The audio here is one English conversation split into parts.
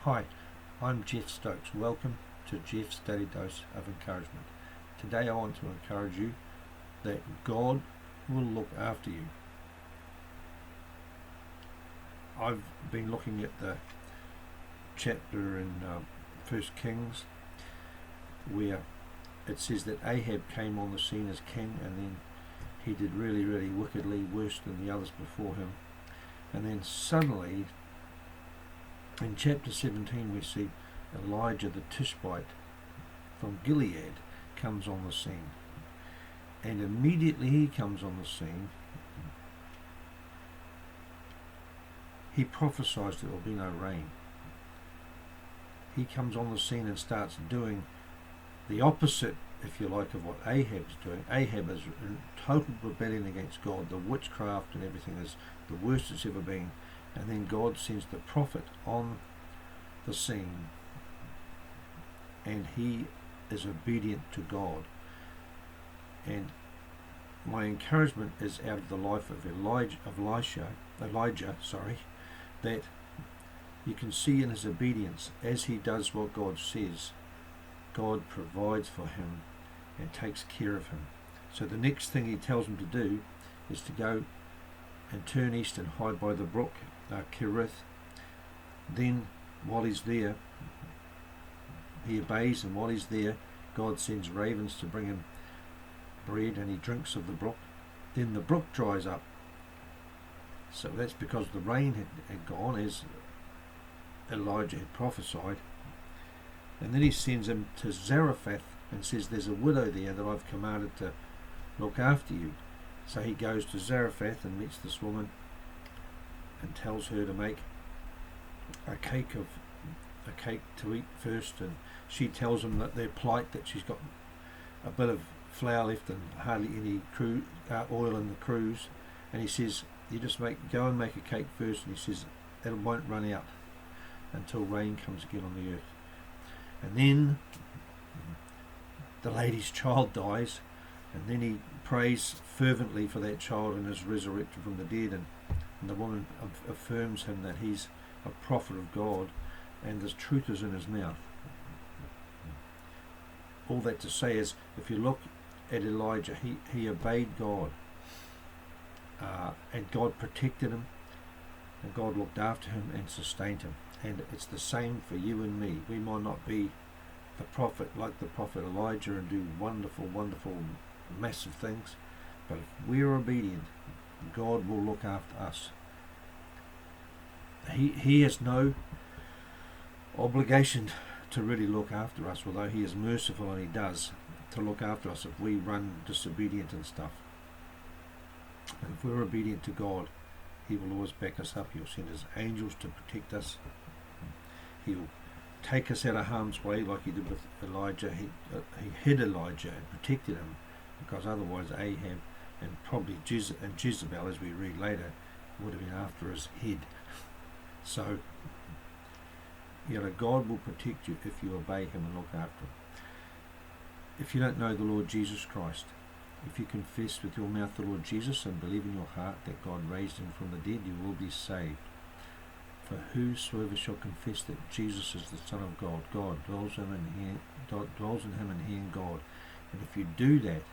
Hi, I'm Jeff Stokes. Welcome to Jeff's Daily Dose of Encouragement. Today I want to encourage you that God will look after you. I've been looking at the chapter in 1 Kings where it says that Ahab came on the scene as king, and then he did really, really wickedly, worse than the others before him. And then suddenly, in chapter 17, we see Elijah the Tishbite from Gilead comes on the scene. And immediately he comes on the scene, he prophesies there will be no rain. He comes on the scene and starts doing the opposite, if you like, of what Ahab's doing. Ahab is in total rebellion against God. The witchcraft and everything is the worst it's ever been. And then God sends the prophet on the scene, and he is obedient to God. And my encouragement is out of the life of Elijah, that you can see in his obedience, as he does what God says, God provides for him and takes care of him. So the next thing he tells him to do is to go and turn east and hide by the brook Kerith. Then while he's there, he obeys, and while he's there, God sends ravens to bring him bread, and he drinks of the brook. Then the brook dries up. So that's because the rain had gone, as Elijah had prophesied. And then he sends him to Zarephath and says, there's a widow there that I've commanded to look after you. So he goes to Zarephath and meets this woman and tells her to make a cake to eat first, and she tells him that their plight, that she's got a bit of flour left and hardly any oil in the cruse, and he says, you just go and make a cake first, and he says it won't run out until rain comes again on the earth. And then the lady's child dies, and then he prays fervently for that child and is resurrected from the dead, and the woman affirms him that he's a prophet of God and the truth is in his mouth. All that to say is, if you look at Elijah, he obeyed God, and God protected him, and God looked after him and sustained him. And it's the same for you and me. We might not be the prophet like the prophet Elijah and do wonderful, wonderful, massive things, but if we're obedient, God will look after us. He has no obligation to really look after us, although he is merciful, and he does, to look after us if we run disobedient and stuff. And if we're obedient to God, he will always back us up. He'll send his angels to protect us. He'll take us out of harm's way like he did with Elijah. He hid Elijah and protected him, because otherwise Ahab and probably Jezebel, as we read later, would have been after his head. So, God will protect you if you obey him and look after him. If you don't know the Lord Jesus Christ, if you confess with your mouth the Lord Jesus and believe in your heart that God raised him from the dead, you will be saved. For whosoever shall confess that Jesus is the Son of God, God dwells in him and he in God. And if you do that,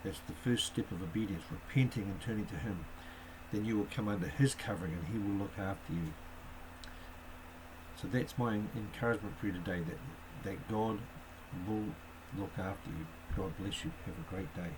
that's the first step of obedience, repenting and turning to him. Then you will come under his covering and he will look after you. So that's my encouragement for you today, that God will look after you. God bless you. Have a great day.